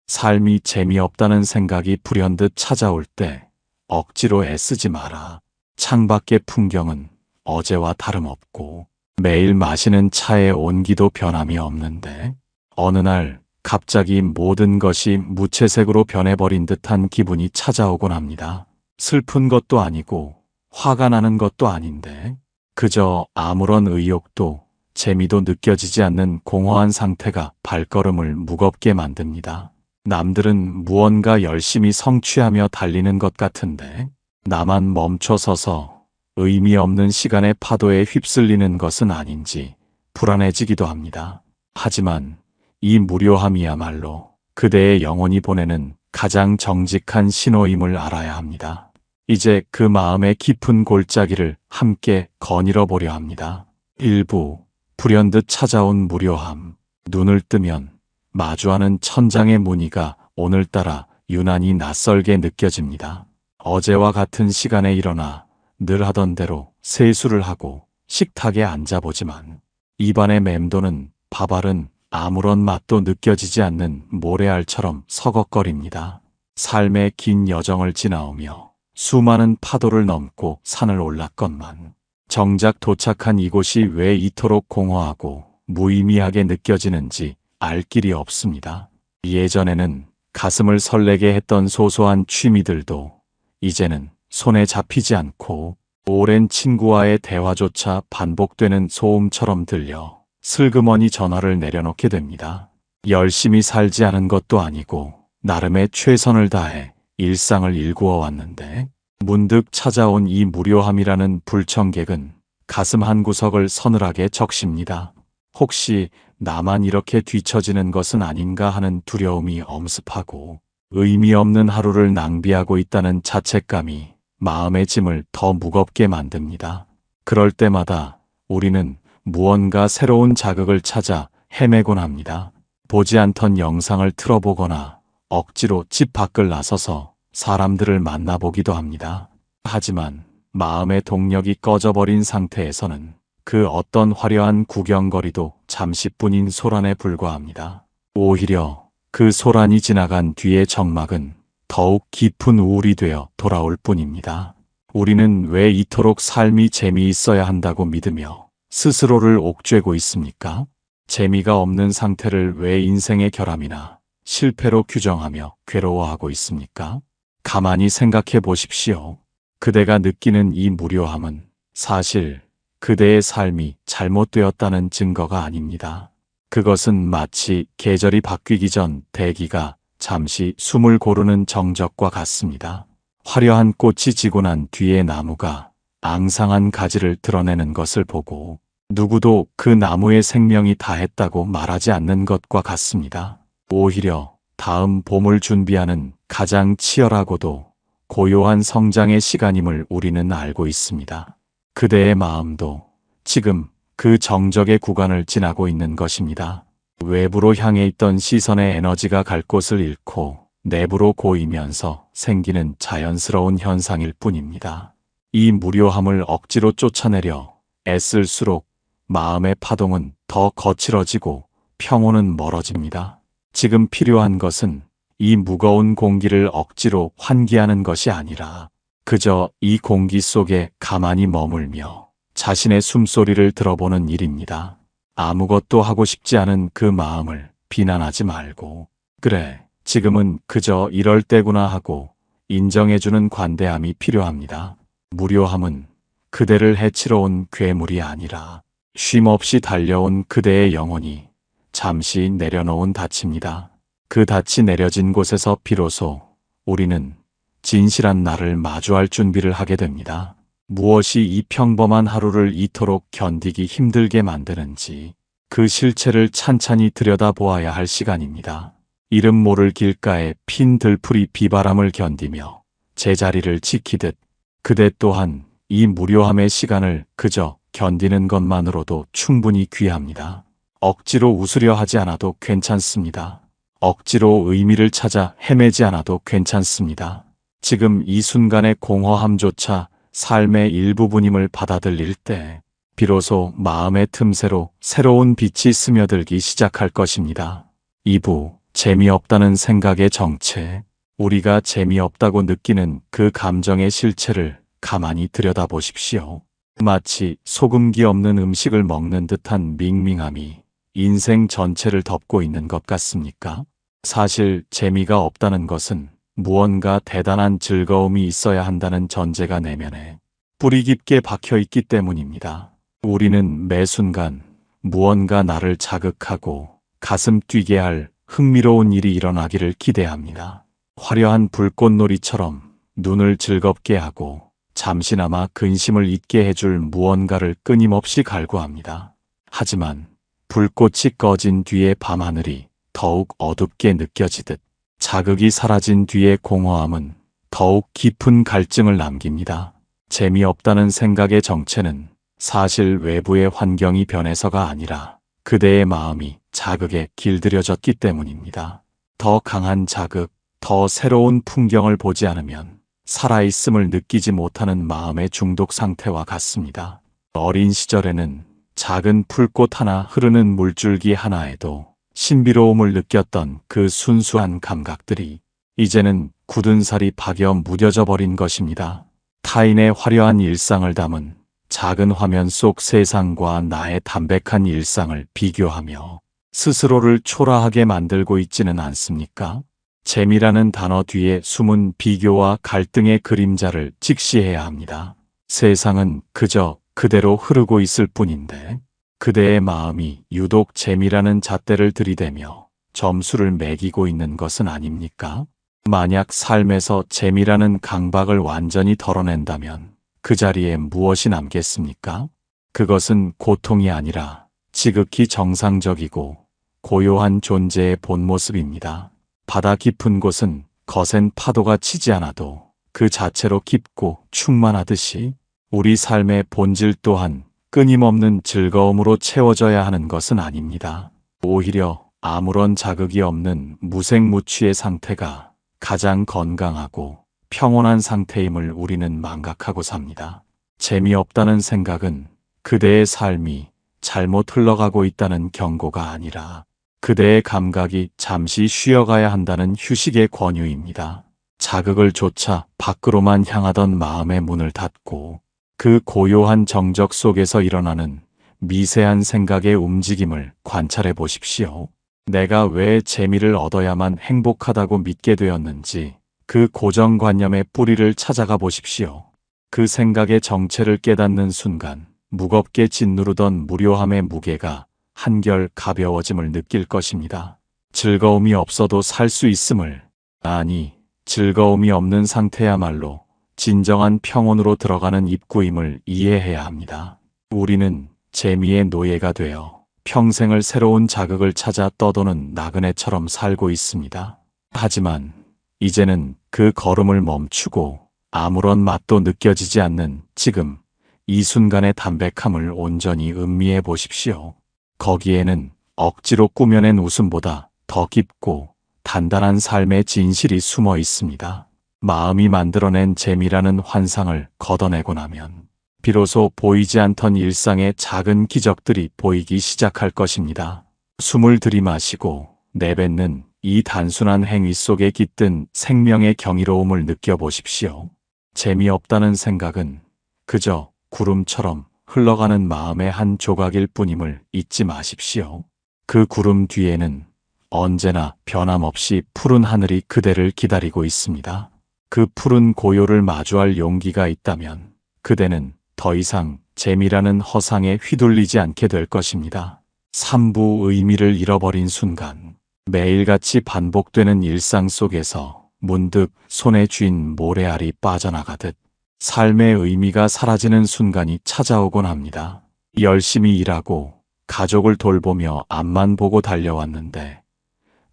삶이 재미없다는 생각이 불현듯 찾아올 때 억지로 애쓰지 마라. 창밖의 풍경은 어제와 다름없고 매일 마시는 차의 온기도 변함이 없는데 어느 날 갑자기 모든 것이 무채색으로 변해버린 듯한 기분이 찾아오곤 합니다. 슬픈 것도 아니고 화가 나는 것도 아닌데 그저 아무런 의욕도 재미도 느껴지지 않는 공허한 상태가 발걸음을 무겁게 만듭니다. 남들은 무언가 열심히 성취하며 달리는 것 같은데 나만 멈춰서서 의미 없는 시간의 파도에 휩쓸리는 것은 아닌지 불안해지기도 합니다. 하지만 이 무료함이야말로 그대의 영혼이 보내는 가장 정직한 신호임을 알아야 합니다. 이제 그 마음의 깊은 골짜기를 함께 거닐어 보려 합니다. 일부 불현듯 찾아온 무료함. 눈을 뜨면 마주하는 천장의 무늬가 오늘따라 유난히 낯설게 느껴집니다. 어제와 같은 시간에 일어나 늘 하던 대로 세수를 하고 식탁에 앉아보지만 입안에 맴도는 밥알은 아무런 맛도 느껴지지 않는 모래알처럼 서걱거립니다. 삶의 긴 여정을 지나오며 수많은 파도를 넘고 산을 올랐건만 정작 도착한 이곳이 왜 이토록 공허하고 무의미하게 느껴지는지 알 길이 없습니다. 예전에는 가슴을 설레게 했던 소소한 취미들도 이제는 손에 잡히지 않고 오랜 친구와의 대화조차 반복되는 소음처럼 들려 슬그머니 전화를 내려놓게 됩니다. 열심히 살지 않은 것도 아니고 나름의 최선을 다해 일상을 일구어 왔는데 문득 찾아온 이 무료함이라는 불청객은 가슴 한구석을 서늘하게 적십니다. 혹시 나만 이렇게 뒤처지는 것은 아닌가 하는 두려움이 엄습하고 의미 없는 하루를 낭비하고 있다는 자책감이 마음의 짐을 더 무겁게 만듭니다. 그럴 때마다 우리는 무언가 새로운 자극을 찾아 헤매곤 합니다. 보지 않던 영상을 틀어보거나 억지로 집 밖을 나서서 사람들을 만나보기도 합니다. 하지만 마음의 동력이 꺼져버린 상태에서는 그 어떤 화려한 구경거리도 잠시뿐인 소란에 불과합니다. 오히려 그 소란이 지나간 뒤의 정막은 더욱 깊은 우울이 되어 돌아올 뿐입니다. 우리는 왜 이토록 삶이 재미있어야 한다고 믿으며 스스로를 옥죄고 있습니까? 재미가 없는 상태를 왜 인생의 결함이나 실패로 규정하며 괴로워하고 있습니까? 가만히 생각해 보십시오. 그대가 느끼는 이 무료함은 사실 그대의 삶이 잘못되었다는 증거가 아닙니다. 그것은 마치 계절이 바뀌기 전 대기가 잠시 숨을 고르는 정적과 같습니다. 화려한 꽃이 지고 난 뒤에 나무가 앙상한 가지를 드러내는 것을 보고 누구도 그 나무의 생명이 다했다고 말하지 않는 것과 같습니다. 오히려 다음 봄을 준비하는 가장 치열하고도 고요한 성장의 시간임을 우리는 알고 있습니다. 그대의 마음도 지금 그 정적의 구간을 지나고 있는 것입니다. 외부로 향해 있던 시선의 에너지가 갈 곳을 잃고 내부로 고이면서 생기는 자연스러운 현상일 뿐입니다. 이 무료함을 억지로 쫓아내려 애쓸수록 마음의 파동은 더 거칠어지고 평온은 멀어집니다. 지금 필요한 것은 이 무거운 공기를 억지로 환기하는 것이 아니라 그저 이 공기 속에 가만히 머물며 자신의 숨소리를 들어보는 일입니다. 아무것도 하고 싶지 않은 그 마음을 비난하지 말고 그래, 지금은 그저 이럴 때구나 하고 인정해주는 관대함이 필요합니다. 무료함은 그대를 해치러 온 괴물이 아니라 쉼없이 달려온 그대의 영혼이 잠시 내려놓은 닻입니다. 그 닻이 내려진 곳에서 비로소 우리는 진실한 나를 마주할 준비를 하게 됩니다. 무엇이 이 평범한 하루를 이토록 견디기 힘들게 만드는지 그 실체를 찬찬히 들여다보아야 할 시간입니다. 이름 모를 길가에 핀 들풀이 비바람을 견디며 제자리를 지키듯 그대 또한 이 무료함의 시간을 그저 견디는 것만으로도 충분히 귀합니다. 억지로 웃으려 하지 않아도 괜찮습니다. 억지로 의미를 찾아 헤매지 않아도 괜찮습니다. 지금 이 순간의 공허함조차 삶의 일부분임을 받아들일 때 비로소 마음의 틈새로 새로운 빛이 스며들기 시작할 것입니다. 2부 재미없다는 생각의 정체, 우리가 재미없다고 느끼는 그 감정의 실체를 가만히 들여다보십시오. 마치 소금기 없는 음식을 먹는 듯한 밍밍함이 인생 전체를 덮고 있는 것 같습니까? 사실 재미가 없다는 것은 무언가 대단한 즐거움이 있어야 한다는 전제가 내면에 뿌리 깊게 박혀 있기 때문입니다. 우리는 매 순간 무언가 나를 자극하고 가슴 뛰게 할 흥미로운 일이 일어나기를 기대합니다. 화려한 불꽃놀이처럼 눈을 즐겁게 하고 잠시나마 근심을 잊게 해줄 무언가를 끊임없이 갈구합니다. 하지만 불꽃이 꺼진 뒤의 밤하늘이 더욱 어둡게 느껴지듯 자극이 사라진 뒤의 공허함은 더욱 깊은 갈증을 남깁니다. 재미없다는 생각의 정체는 사실 외부의 환경이 변해서가 아니라 그대의 마음이 자극에 길들여졌기 때문입니다. 더 강한 자극, 더 새로운 풍경을 보지 않으면 살아있음을 느끼지 못하는 마음의 중독 상태와 같습니다. 어린 시절에는 작은 풀꽃 하나 흐르는 물줄기 하나에도 신비로움을 느꼈던 그 순수한 감각들이 이제는 굳은 살이 박여 무뎌져 버린 것입니다. 타인의 화려한 일상을 담은 작은 화면 속 세상과 나의 담백한 일상을 비교하며 스스로를 초라하게 만들고 있지는 않습니까? 재미라는 단어 뒤에 숨은 비교와 갈등의 그림자를 직시해야 합니다. 세상은 그저 그대로 흐르고 있을 뿐인데 그대의 마음이 유독 재미라는 잣대를 들이대며 점수를 매기고 있는 것은 아닙니까? 만약 삶에서 재미라는 강박을 완전히 덜어낸다면 그 자리에 무엇이 남겠습니까? 그것은 고통이 아니라 지극히 정상적이고 고요한 존재의 본 모습입니다. 바다 깊은 곳은 거센 파도가 치지 않아도 그 자체로 깊고 충만하듯이 우리 삶의 본질 또한 끊임없는 즐거움으로 채워져야 하는 것은 아닙니다. 오히려 아무런 자극이 없는 무색무취의 상태가 가장 건강하고 평온한 상태임을 우리는 망각하고 삽니다. 재미없다는 생각은 그대의 삶이 잘못 흘러가고 있다는 경고가 아니라 그대의 감각이 잠시 쉬어가야 한다는 휴식의 권유입니다. 자극을 좇아 밖으로만 향하던 마음의 문을 닫고 그 고요한 정적 속에서 일어나는 미세한 생각의 움직임을 관찰해 보십시오. 내가 왜 재미를 얻어야만 행복하다고 믿게 되었는지 그 고정관념의 뿌리를 찾아가 보십시오. 그 생각의 정체를 깨닫는 순간 무겁게 짓누르던 무료함의 무게가 한결 가벼워짐을 느낄 것입니다. 즐거움이 없어도 살 수 있음을, 아니, 즐거움이 없는 상태야말로 진정한 평온으로 들어가는 입구임을 이해해야 합니다. 우리는 재미의 노예가 되어 평생을 새로운 자극을 찾아 떠도는 나그네처럼 살고 있습니다. 하지만 이제는 그 걸음을 멈추고 아무런 맛도 느껴지지 않는 지금 이 순간의 담백함을 온전히 음미해 보십시오. 거기에는 억지로 꾸며낸 웃음보다 더 깊고 단단한 삶의 진실이 숨어 있습니다. 마음이 만들어낸 재미라는 환상을 걷어내고 나면 비로소 보이지 않던 일상의 작은 기적들이 보이기 시작할 것입니다. 숨을 들이마시고 내뱉는 이 단순한 행위 속에 깃든 생명의 경이로움을 느껴보십시오. 재미없다는 생각은 그저 구름처럼 흘러가는 마음의 한 조각일 뿐임을 잊지 마십시오. 그 구름 뒤에는 언제나 변함없이 푸른 하늘이 그대를 기다리고 있습니다. 그 푸른 고요를 마주할 용기가 있다면 그대는 더 이상 재미라는 허상에 휘둘리지 않게 될 것입니다. 삼부 의미를 잃어버린 순간, 매일같이 반복되는 일상 속에서 문득 손에 쥔 모래알이 빠져나가듯 삶의 의미가 사라지는 순간이 찾아오곤 합니다. 열심히 일하고 가족을 돌보며 앞만 보고 달려왔는데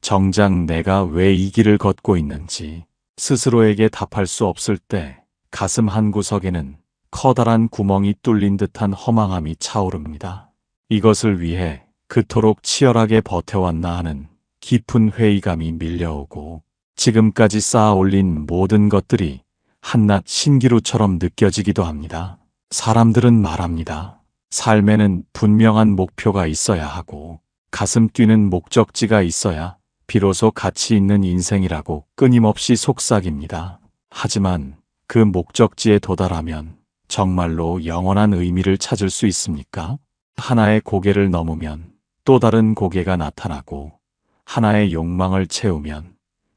정작 내가 왜 이 길을 걷고 있는지 스스로에게 답할 수 없을 때 가슴 한구석에는 커다란 구멍이 뚫린 듯한 허망함이 차오릅니다. 이것을 위해 그토록 치열하게 버텨왔나 하는 깊은 회의감이 밀려오고 지금까지 쌓아 올린 모든 것들이 한낱 신기루처럼 느껴지기도 합니다. 사람들은 말합니다. 삶에는 분명한 목표가 있어야 하고 가슴 뛰는 목적지가 있어야 비로소 가치 있는 인생이라고 끊임없이 속삭입니다. 하지만 그 목적지에 도달하면 정말로 영원한 의미를 찾을 수 있습니까? 하나의 고개를 넘으면 또 다른 고개가 나타나고 하나의 욕망을 채우면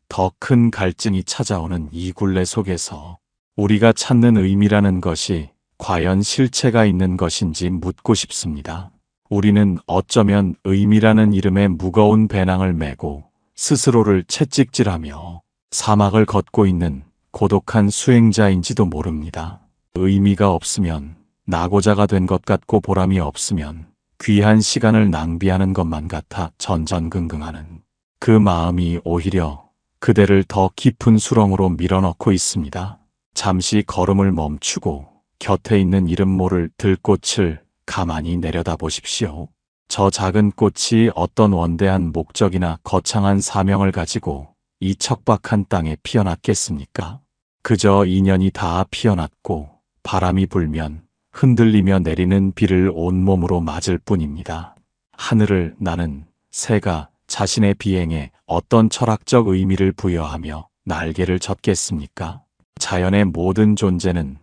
더 큰 갈증이 찾아오는 이 굴레 속에서 우리가 찾는 의미라는 것이 과연 실체가 있는 것인지 묻고 싶습니다. 우리는 어쩌면 의미라는 이름의 무거운 배낭을 메고 스스로를 채찍질하며 사막을 걷고 있는 고독한 수행자인지도 모릅니다. 의미가 없으면 낙오자가 된 것 같고 보람이 없으면 귀한 시간을 낭비하는 것만 같아 전전긍긍하는 그 마음이 오히려 그대를 더 깊은 수렁으로 밀어넣고 있습니다. 잠시 걸음을 멈추고 곁에 있는 이름 모를 들꽃을 가만히 내려다보십시오. 저 작은 꽃이 어떤 원대한 목적이나 거창한 사명을 가지고 이 척박한 땅에 피어났겠습니까? 그저 인연이 다 피어났고 바람이 불면 흔들리며 내리는 비를 온몸으로 맞을 뿐입니다. 하늘을 나는 새가 자신의 비행에 어떤 철학적 의미를 부여하며 날개를 젓겠습니까? 자연의 모든 존재는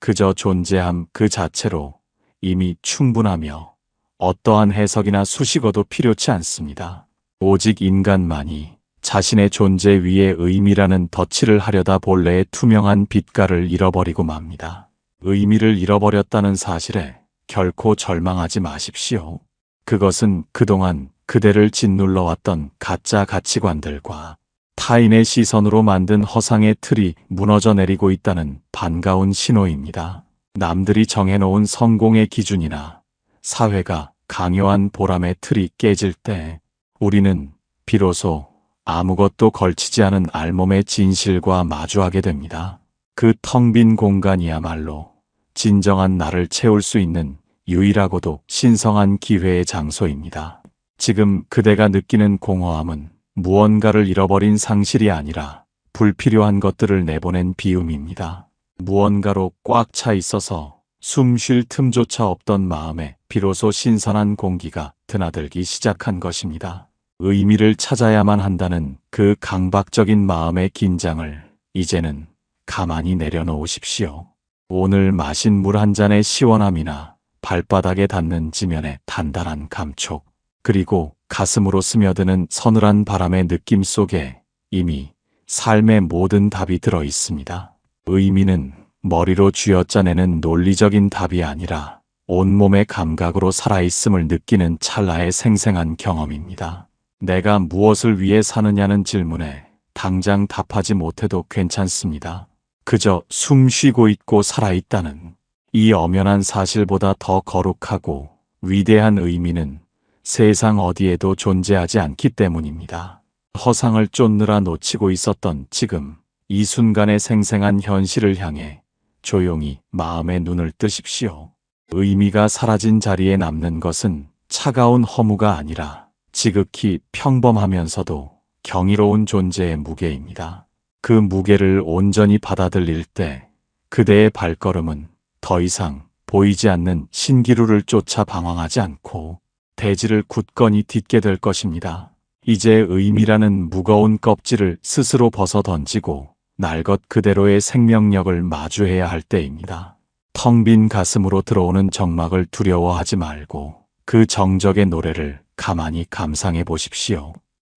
그저 존재함 그 자체로 이미 충분하며 어떠한 해석이나 수식어도 필요치 않습니다. 오직 인간만이 자신의 존재 위에 의미라는 덧칠을 하려다 본래의 투명한 빛깔을 잃어버리고 맙니다. 의미를 잃어버렸다는 사실에 결코 절망하지 마십시오. 그것은 그동안 그대를 짓눌러왔던 가짜 가치관들과 타인의 시선으로 만든 허상의 틀이 무너져 내리고 있다는 반가운 신호입니다. 남들이 정해놓은 성공의 기준이나 사회가 강요한 보람의 틀이 깨질 때 우리는 비로소 아무것도 걸치지 않은 알몸의 진실과 마주하게 됩니다. 그 텅 빈 공간이야말로 진정한 나를 채울 수 있는 유일하고도 신성한 기회의 장소입니다. 지금 그대가 느끼는 공허함은 무언가를 잃어버린 상실이 아니라 불필요한 것들을 내보낸 비움입니다. 무언가로 꽉 차 있어서 숨 쉴 틈조차 없던 마음에 비로소 신선한 공기가 드나들기 시작한 것입니다. 의미를 찾아야만 한다는 그 강박적인 마음의 긴장을 이제는 가만히 내려놓으십시오. 오늘 마신 물 한 잔의 시원함이나 발바닥에 닿는 지면의 단단한 감촉, 그리고 가슴으로 스며드는 서늘한 바람의 느낌 속에 이미 삶의 모든 답이 들어 있습니다. 의미는 머리로 쥐어짜내는 논리적인 답이 아니라 온몸의 감각으로 살아있음을 느끼는 찰나의 생생한 경험입니다. 내가 무엇을 위해 사느냐는 질문에 당장 답하지 못해도 괜찮습니다. 그저 숨 쉬고 있고 살아있다는 이 엄연한 사실보다 더 거룩하고 위대한 의미는 세상 어디에도 존재하지 않기 때문입니다. 허상을 쫓느라 놓치고 있었던 지금 이 순간의 생생한 현실을 향해 조용히 마음의 눈을 뜨십시오. 의미가 사라진 자리에 남는 것은 차가운 허무가 아니라 지극히 평범하면서도 경이로운 존재의 무게입니다. 그 무게를 온전히 받아들일 때 그대의 발걸음은 더 이상 보이지 않는 신기루를 쫓아 방황하지 않고 대지를 굳건히 딛게 될 것입니다. 이제 의미라는 무거운 껍질을 스스로 벗어 던지고 날 것 그대로의 생명력을 마주해야 할 때입니다. 텅 빈 가슴으로 들어오는 적막을 두려워하지 말고 그 정적의 노래를 가만히 감상해 보십시오.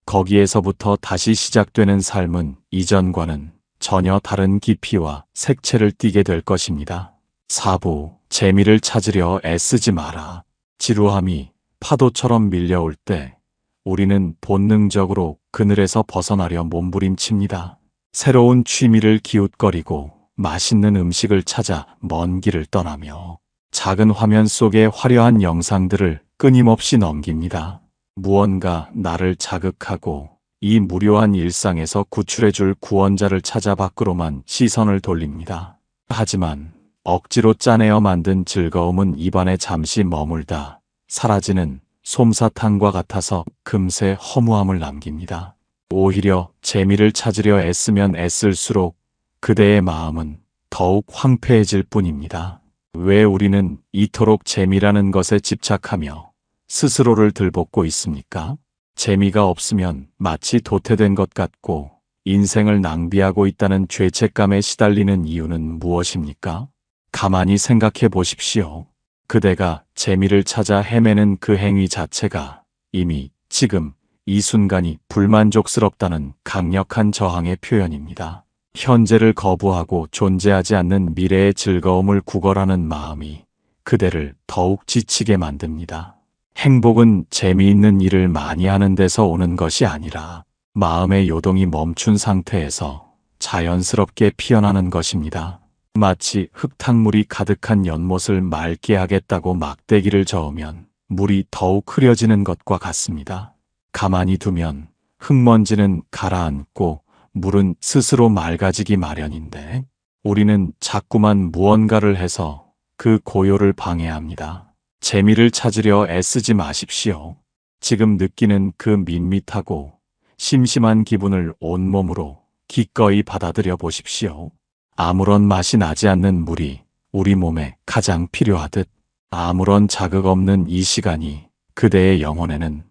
거기에서부터 다시 시작되는 삶은 이전과는 전혀 다른 깊이와 색채를 띠게 될 것입니다. 4부, 재미를 찾으려 애쓰지 마라. 지루함이 파도처럼 밀려올 때 우리는 본능적으로 그늘에서 벗어나려 몸부림칩니다. 새로운 취미를 기웃거리고 맛있는 음식을 찾아 먼 길을 떠나며 작은 화면 속의 화려한 영상들을 끊임없이 넘깁니다. 무언가 나를 자극하고 이 무료한 일상에서 구출해줄 구원자를 찾아 밖으로만 시선을 돌립니다. 하지만 억지로 짜내어 만든 즐거움은 입안에 잠시 머물다 사라지는 솜사탕과 같아서 금세 허무함을 남깁니다. 오히려 재미를 찾으려 애쓰면 애쓸수록 그대의 마음은 더욱 황폐해질 뿐입니다. 왜 우리는 이토록 재미라는 것에 집착하며 스스로를 들볶고 있습니까? 재미가 없으면 마치 도태된 것 같고 인생을 낭비하고 있다는 죄책감에 시달리는 이유는 무엇입니까? 가만히 생각해 보십시오. 그대가 재미를 찾아 헤매는 그 행위 자체가 이미 지금 이 순간이 불만족스럽다는 강력한 저항의 표현입니다. 현재를 거부하고 존재하지 않는 미래의 즐거움을 구걸하는 마음이 그대를 더욱 지치게 만듭니다. 행복은 재미있는 일을 많이 하는 데서 오는 것이 아니라 마음의 요동이 멈춘 상태에서 자연스럽게 피어나는 것입니다. 마치 흙탕물이 가득한 연못을 맑게 하겠다고 막대기를 저으면 물이 더욱 흐려지는 것과 같습니다. 가만히 두면 흙먼지는 가라앉고 물은 스스로 맑아지기 마련인데 우리는 자꾸만 무언가를 해서 그 고요를 방해합니다. 재미를 찾으려 애쓰지 마십시오. 지금 느끼는 그 밋밋하고 심심한 기분을 온몸으로 기꺼이 받아들여 보십시오. 아무런 맛이 나지 않는 물이 우리 몸에 가장 필요하듯 아무런 자극 없는 이 시간이 그대의 영혼에는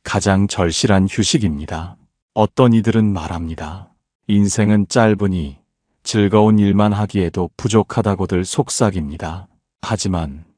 가장 절실한 휴식입니다. 어떤 이들은 말합니다. 인생은 짧으니 즐거운 일만 하기에도 부족하다고들 속삭입니다. 하지만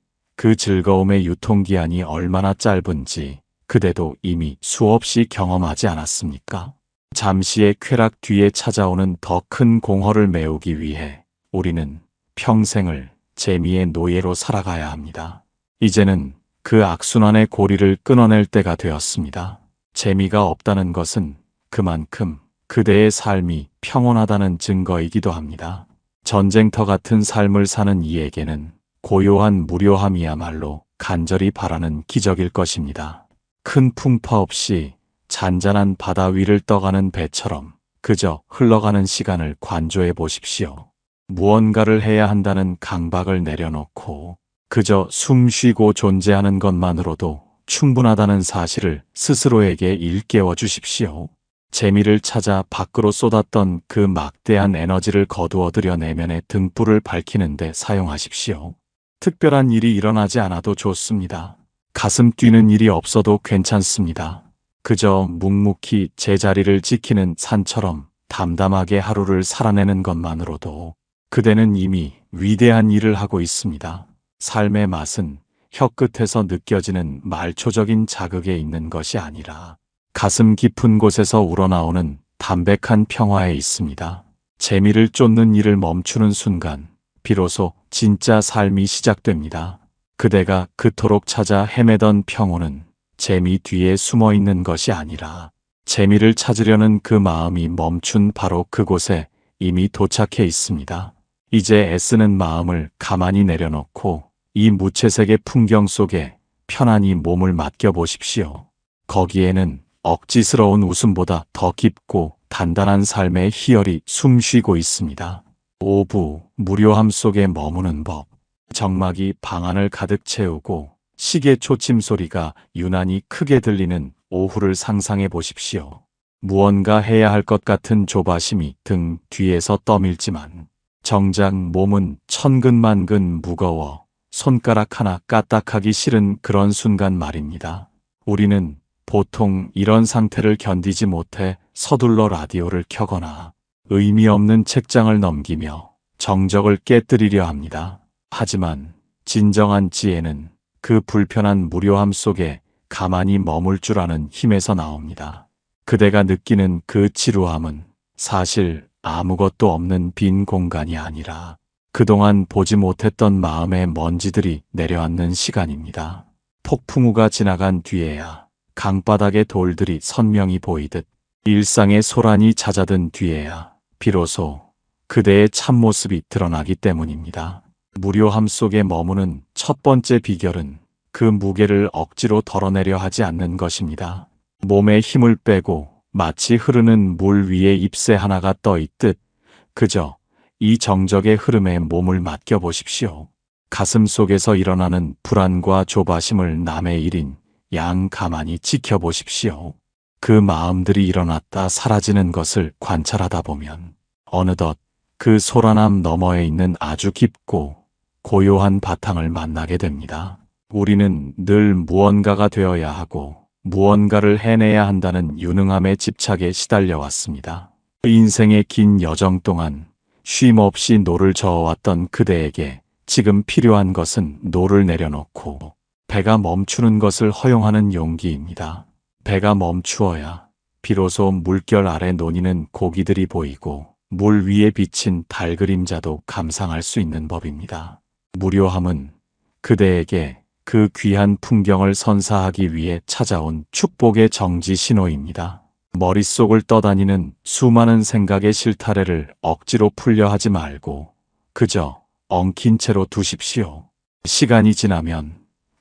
그 즐거움의 유통기한이 얼마나 짧은지 그대도 이미 수없이 경험하지 않았습니까? 잠시의 쾌락 뒤에 찾아오는 더 큰 공허를 메우기 위해 우리는 평생을 재미의 노예로 살아가야 합니다. 이제는 그 악순환의 고리를 끊어낼 때가 되었습니다. 재미가 없다는 것은 그만큼 그대의 삶이 평온하다는 증거이기도 합니다. 전쟁터 같은 삶을 사는 이에게는 고요한 무료함이야말로 간절히 바라는 기적일 것입니다. 큰 풍파 없이 잔잔한 바다 위를 떠가는 배처럼 그저 흘러가는 시간을 관조해 보십시오. 무언가를 해야 한다는 강박을 내려놓고 그저 숨 쉬고 존재하는 것만으로도 충분하다는 사실을 스스로에게 일깨워 주십시오. 재미를 찾아 밖으로 쏟았던 그 막대한 에너지를 거두어들여 내면의 등불을 밝히는데 사용하십시오. 특별한 일이 일어나지 않아도 좋습니다. 가슴 뛰는 일이 없어도 괜찮습니다. 그저 묵묵히 제자리를 지키는 산처럼 담담하게 하루를 살아내는 것만으로도 그대는 이미 위대한 일을 하고 있습니다. 삶의 맛은 혀끝에서 느껴지는 말초적인 자극에 있는 것이 아니라 가슴 깊은 곳에서 우러나오는 담백한 평화에 있습니다. 재미를 쫓는 일을 멈추는 순간 비로소 진짜 삶이 시작됩니다. 그대가 그토록 찾아 헤매던 평온은 재미 뒤에 숨어 있는 것이 아니라 재미를 찾으려는 그 마음이 멈춘 바로 그곳에 이미 도착해 있습니다. 이제 애쓰는 마음을 가만히 내려놓고 이 무채색의 풍경 속에 편안히 몸을 맡겨보십시오. 거기에는 억지스러운 웃음보다 더 깊고 단단한 삶의 희열이 숨쉬고 있습니다. 오부, 무료함 속에 머무는 법. 정막이 방 안을 가득 채우고 시계 초침 소리가 유난히 크게 들리는 오후를 상상해 보십시오. 무언가 해야 할 것 같은 조바심이 등 뒤에서 떠밀지만 정작 몸은 천근만근 무거워 손가락 하나 까딱하기 싫은 그런 순간 말입니다. 우리는 보통 이런 상태를 견디지 못해 서둘러 라디오를 켜거나 의미 없는 책장을 넘기며 정적을 깨뜨리려 합니다. 하지만 진정한 지혜는 그 불편한 무료함 속에 가만히 머물 줄 아는 힘에서 나옵니다. 그대가 느끼는 그 지루함은 사실 아무것도 없는 빈 공간이 아니라 그동안 보지 못했던 마음의 먼지들이 내려앉는 시간입니다. 폭풍우가 지나간 뒤에야 강바닥의 돌들이 선명히 보이듯 일상의 소란이 잦아든 뒤에야 비로소 그대의 참모습이 드러나기 때문입니다. 무료함 속에 머무는 첫 번째 비결은 그 무게를 억지로 덜어내려 하지 않는 것입니다. 몸에 힘을 빼고 마치 흐르는 물 위에 잎새 하나가 떠 있듯 그저 이 정적의 흐름에 몸을 맡겨보십시오. 가슴 속에서 일어나는 불안과 조바심을 남의 일인 양 가만히 지켜보십시오. 그 마음들이 일어났다 사라지는 것을 관찰하다 보면 어느덧 그 소란함 너머에 있는 아주 깊고 고요한 바탕을 만나게 됩니다. 우리는 늘 무언가가 되어야 하고 무언가를 해내야 한다는 유능함의 집착에 시달려왔습니다. 인생의 긴 여정 동안 쉼 없이 노를 저어왔던 그대에게 지금 필요한 것은 노를 내려놓고 배가 멈추는 것을 허용하는 용기입니다. 배가 멈추어야 비로소 물결 아래 논이는 고기들이 보이고 물 위에 비친 달 그림자도 감상할 수 있는 법입니다. 무료함은 그대에게 그 귀한 풍경을 선사하기 위해 찾아온 축복의 정지 신호입니다. 머릿속을 떠다니는 수많은 생각의 실타래를 억지로 풀려 하지 말고 그저 엉킨 채로 두십시오. 시간이 지나면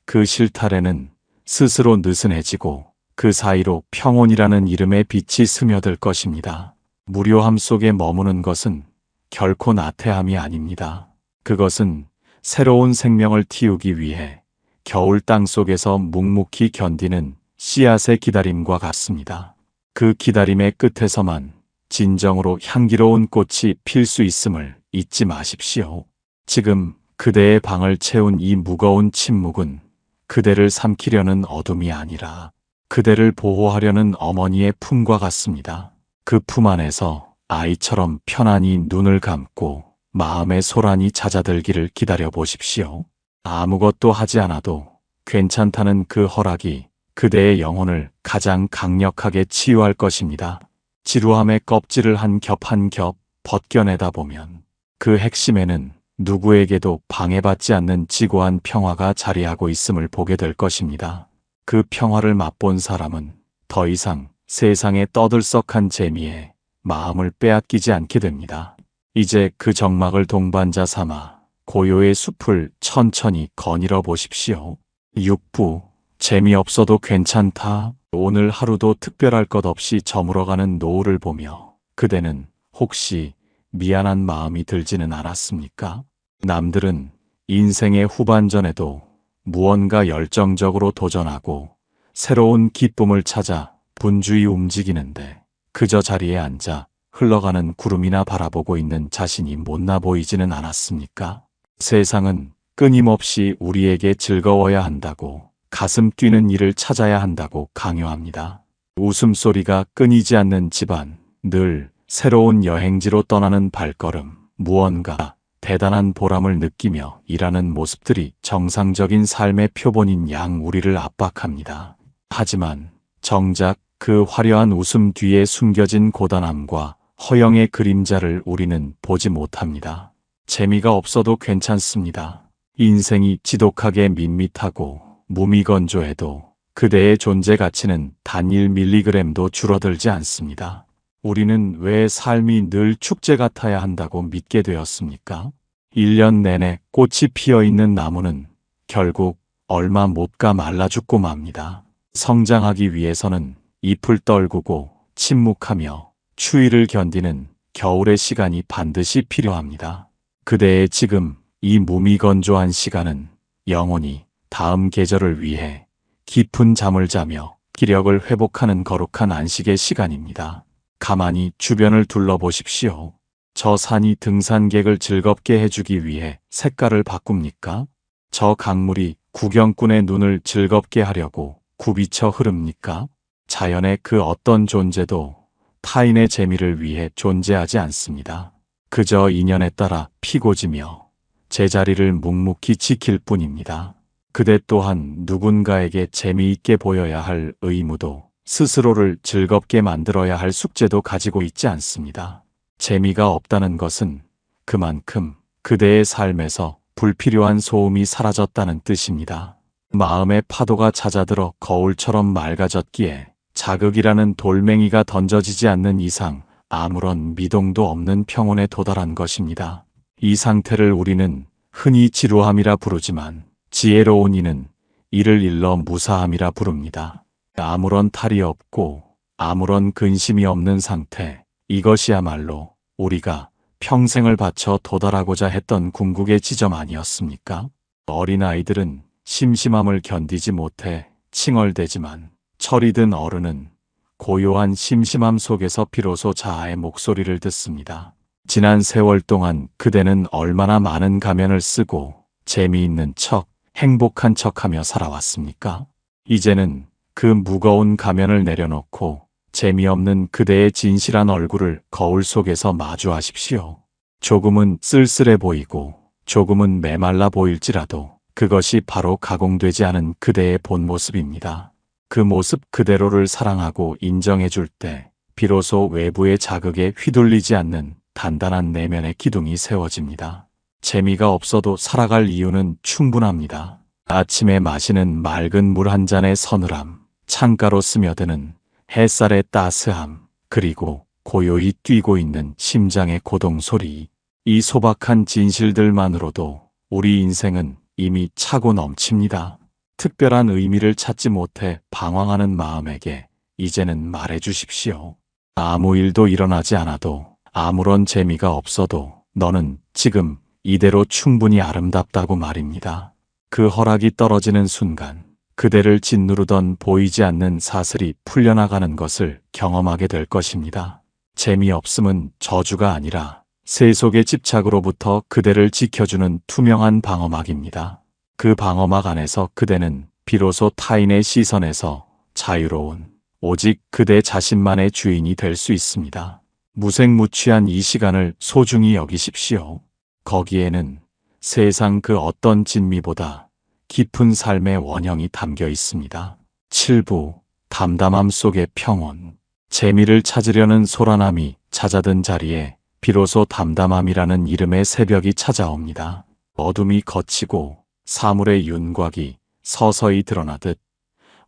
그 실타래는 스스로 느슨해지고 그 사이로 평온이라는 이름의 빛이 스며들 것입니다. 무료함 속에 머무는 것은 결코 나태함이 아닙니다. 그것은 새로운 생명을 틔우기 위해 겨울 땅 속에서 묵묵히 견디는 씨앗의 기다림과 같습니다. 그 기다림의 끝에서만 진정으로 향기로운 꽃이 필 수 있음을 잊지 마십시오. 지금 그대의 방을 채운 이 무거운 침묵은 그대를 삼키려는 어둠이 아니라 그대를 보호하려는 어머니의 품과 같습니다. 그 품 안에서 아이처럼 편안히 눈을 감고 마음의 소란이 잦아들기를 기다려 보십시오. 아무것도 하지 않아도 괜찮다는 그 허락이 그대의 영혼을 가장 강력하게 치유할 것입니다. 지루함의 껍질을 한 겹 한 겹 벗겨내다 보면 그 핵심에는 누구에게도 방해받지 않는 지고한 평화가 자리하고 있음을 보게 될 것입니다. 그 평화를 맛본 사람은 더 이상 세상의 떠들썩한 재미에 마음을 빼앗기지 않게 됩니다. 이제 그 적막을 동반자 삼아 고요의 숲을 천천히 거닐어 보십시오. 6부 재미없어도 괜찮다. 오늘 하루도 특별할 것 없이 저물어가는 노을을 보며 그대는 혹시 미안한 마음이 들지는 않았습니까? 남들은 인생의 후반전에도 무언가 열정적으로 도전하고 새로운 기쁨을 찾아 분주히 움직이는데 그저 자리에 앉아 흘러가는 구름이나 바라보고 있는 자신이 못나 보이지는 않았습니까? 세상은 끊임없이 우리에게 즐거워야 한다고, 가슴 뛰는 일을 찾아야 한다고 강요합니다. 웃음소리가 끊이지 않는 집안, 늘 새로운 여행지로 떠나는 발걸음, 무언가 대단한 보람을 느끼며 일하는 모습들이 정상적인 삶의 표본인 양 우리를 압박합니다. 하지만 정작 그 화려한 웃음 뒤에 숨겨진 고단함과 허영의 그림자를 우리는 보지 못합니다. 재미가 없어도 괜찮습니다. 인생이 지독하게 밋밋하고 무미건조해도 그대의 존재 가치는 단 1mg도 줄어들지 않습니다. 우리는 왜 삶이 늘 축제 같아야 한다고 믿게 되었습니까? 1년 내내 꽃이 피어 있는 나무는 결국 얼마 못 가 말라 죽고 맙니다. 성장하기 위해서는 잎을 떨구고 침묵하며 추위를 견디는 겨울의 시간이 반드시 필요합니다. 그대의 지금 이 무미건조한 시간은 영원히 다음 계절을 위해 깊은 잠을 자며 기력을 회복하는 거룩한 안식의 시간입니다. 가만히 주변을 둘러보십시오. 저 산이 등산객을 즐겁게 해주기 위해 색깔을 바꿉니까? 저 강물이 구경꾼의 눈을 즐겁게 하려고 굽이쳐 흐릅니까? 자연의 그 어떤 존재도 타인의 재미를 위해 존재하지 않습니다. 그저 인연에 따라 피고 지며 제자리를 묵묵히 지킬 뿐입니다. 그대 또한 누군가에게 재미있게 보여야 할 의무도 스스로를 즐겁게 만들어야 할 숙제도 가지고 있지 않습니다. 재미가 없다는 것은 그만큼 그대의 삶에서 불필요한 소음이 사라졌다는 뜻입니다. 마음의 파도가 잦아들어 거울처럼 맑아졌기에 자극이라는 돌멩이가 던져지지 않는 이상 아무런 미동도 없는 평온에 도달한 것입니다. 이 상태를 우리는 흔히 지루함이라 부르지만 지혜로운 이는 이를 일러 무사함이라 부릅니다. 아무런 탈이 없고 아무런 근심이 없는 상태, 이것이야말로 우리가 평생을 바쳐 도달하고자 했던 궁극의 지점 아니었습니까? 어린아이들은 심심함을 견디지 못해 칭얼대지만 철이 든 어른은 고요한 심심함 속에서 비로소 자아의 목소리를 듣습니다. 지난 세월 동안 그대는 얼마나 많은 가면을 쓰고 재미있는 척, 행복한 척하며 살아왔습니까? 이제는 그 무거운 가면을 내려놓고 재미없는 그대의 진실한 얼굴을 거울 속에서 마주하십시오. 조금은 쓸쓸해 보이고 조금은 메말라 보일지라도 그것이 바로 가공되지 않은 그대의 본 모습입니다. 그 모습 그대로를 사랑하고 인정해 줄 때 비로소 외부의 자극에 휘둘리지 않는 단단한 내면의 기둥이 세워집니다. 재미가 없어도 살아갈 이유는 충분합니다. 아침에 마시는 맑은 물 한 잔의 서늘함, 창가로 스며드는 햇살의 따스함, 그리고 고요히 뛰고 있는 심장의 고동 소리. 이 소박한 진실들만으로도 우리 인생은 이미 차고 넘칩니다. 특별한 의미를 찾지 못해 방황하는 마음에게 이제는 말해 주십시오. 아무 일도 일어나지 않아도 아무런 재미가 없어도 너는 지금 이대로 충분히 아름답다고 말입니다. 그 허락이 떨어지는 순간 그대를 짓누르던 보이지 않는 사슬이 풀려나가는 것을 경험하게 될 것입니다. 재미없음은 저주가 아니라 세속의 집착으로부터 그대를 지켜주는 투명한 방어막입니다. 그 방어막 안에서 그대는 비로소 타인의 시선에서 자유로운 오직 그대 자신만의 주인이 될 수 있습니다. 무색무취한 이 시간을 소중히 여기십시오. 거기에는 세상 그 어떤 진미보다 깊은 삶의 원형이 담겨 있습니다. 7부 담담함 속의 평온. 재미를 찾으려는 소란함이 찾아든 자리에 비로소 담담함이라는 이름의 새벽이 찾아옵니다. 어둠이 걷히고 사물의 윤곽이 서서히 드러나듯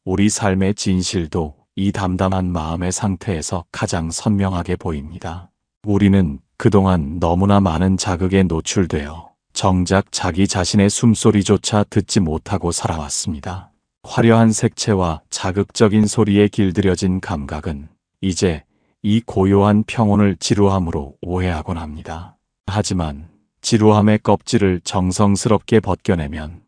우리 삶의 진실도 이 담담한 마음의 상태에서 가장 선명하게 보입니다. 우리는 그동안 너무나 많은 자극에 노출되어 정작 자기 자신의 숨소리조차 듣지 못하고 살아왔습니다. 화려한 색채와 자극적인 소리에 길들여진 감각은 이제 이 고요한 평온을 지루함으로 오해하곤 합니다. 하지만 지루함의 껍질을 정성스럽게 벗겨내면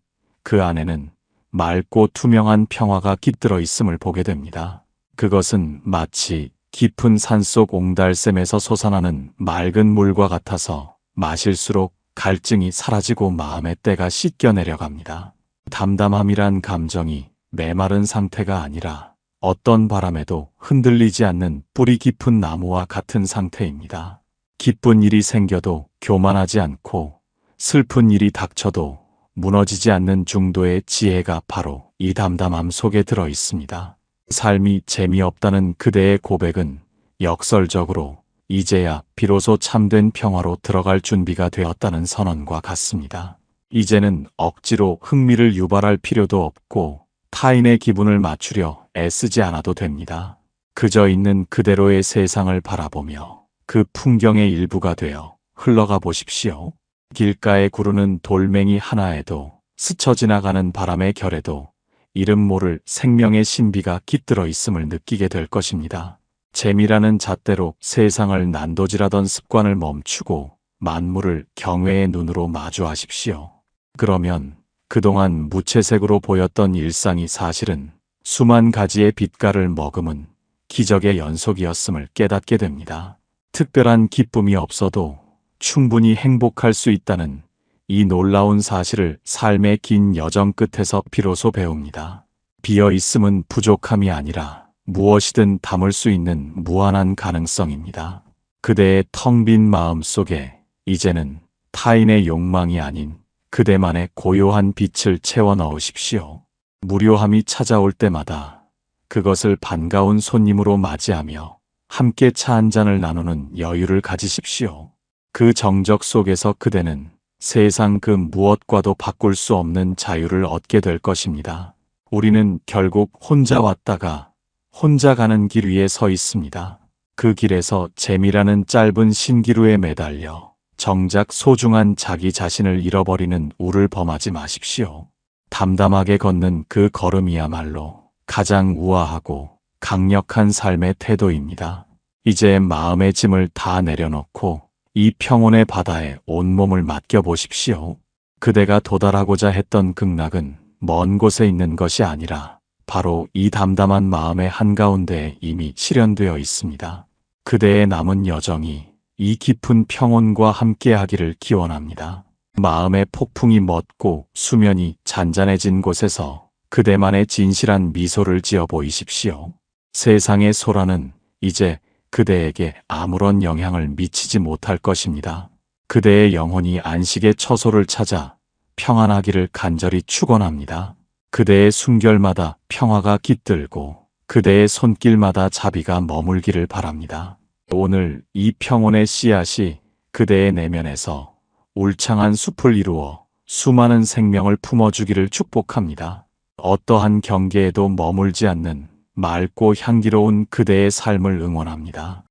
그 안에는 맑고 투명한 평화가 깃들어 있음을 보게 됩니다. 그것은 마치 깊은 산속 옹달샘에서 솟아나는 맑은 물과 같아서 마실수록 갈증이 사라지고 마음의 때가 씻겨 내려갑니다. 담담함이란 감정이 메마른 상태가 아니라 어떤 바람에도 흔들리지 않는 뿌리 깊은 나무와 같은 상태입니다. 기쁜 일이 생겨도 교만하지 않고 슬픈 일이 닥쳐도 무너지지 않는 중도의 지혜가 바로 이 담담함 속에 들어 있습니다. 삶이 재미없다는 그대의 고백은 역설적으로 이제야 비로소 참된 평화로 들어갈 준비가 되었다는 선언과 같습니다. 이제는 억지로 흥미를 유발할 필요도 없고 타인의 기분을 맞추려 애쓰지 않아도 됩니다. 그저 있는 그대로의 세상을 바라보며 그 풍경의 일부가 되어 흘러가 보십시오. 길가에 구르는 돌멩이 하나에도 스쳐 지나가는 바람의 결에도 이름 모를 생명의 신비가 깃들어 있음을 느끼게 될 것입니다. 재미라는 잣대로 세상을 난도질하던 습관을 멈추고 만물을 경외의 눈으로 마주하십시오. 그러면 그동안 무채색으로 보였던 일상이 사실은 수만 가지의 빛깔을 머금은 기적의 연속이었음을 깨닫게 됩니다. 특별한 기쁨이 없어도 충분히 행복할 수 있다는 이 놀라운 사실을 삶의 긴 여정 끝에서 비로소 배웁니다. 비어 있음은 부족함이 아니라 무엇이든 담을 수 있는 무한한 가능성입니다. 그대의 텅 빈 마음 속에 이제는 타인의 욕망이 아닌 그대만의 고요한 빛을 채워 넣으십시오. 무료함이 찾아올 때마다 그것을 반가운 손님으로 맞이하며 함께 차 한 잔을 나누는 여유를 가지십시오. 그 정적 속에서 그대는 세상 그 무엇과도 바꿀 수 없는 자유를 얻게 될 것입니다. 우리는 결국 혼자 왔다가 혼자 가는 길 위에 서 있습니다. 그 길에서 재미라는 짧은 신기루에 매달려 정작 소중한 자기 자신을 잃어버리는 우를 범하지 마십시오. 담담하게 걷는 그 걸음이야말로 가장 우아하고 강력한 삶의 태도입니다. 이제 마음의 짐을 다 내려놓고 이 평온의 바다에 온몸을 맡겨보십시오. 그대가 도달하고자 했던 극락은 먼 곳에 있는 것이 아니라 바로 이 담담한 마음의 한가운데에 이미 실현되어 있습니다. 그대의 남은 여정이 이 깊은 평온과 함께하기를 기원합니다. 마음의 폭풍이 멎고 수면이 잔잔해진 곳에서 그대만의 진실한 미소를 지어 보이십시오. 세상의 소란은 이제 그대에게 아무런 영향을 미치지 못할 것입니다. 그대의 영혼이 안식의 처소를 찾아 평안하기를 간절히 축원합니다. 그대의 숨결마다 평화가 깃들고 그대의 손길마다 자비가 머물기를 바랍니다. 오늘 이 평온의 씨앗이 그대의 내면에서 울창한 숲을 이루어 수많은 생명을 품어주기를 축복합니다. 어떠한 경계에도 머물지 않는 맑고 향기로운 그대의 삶을 응원합니다.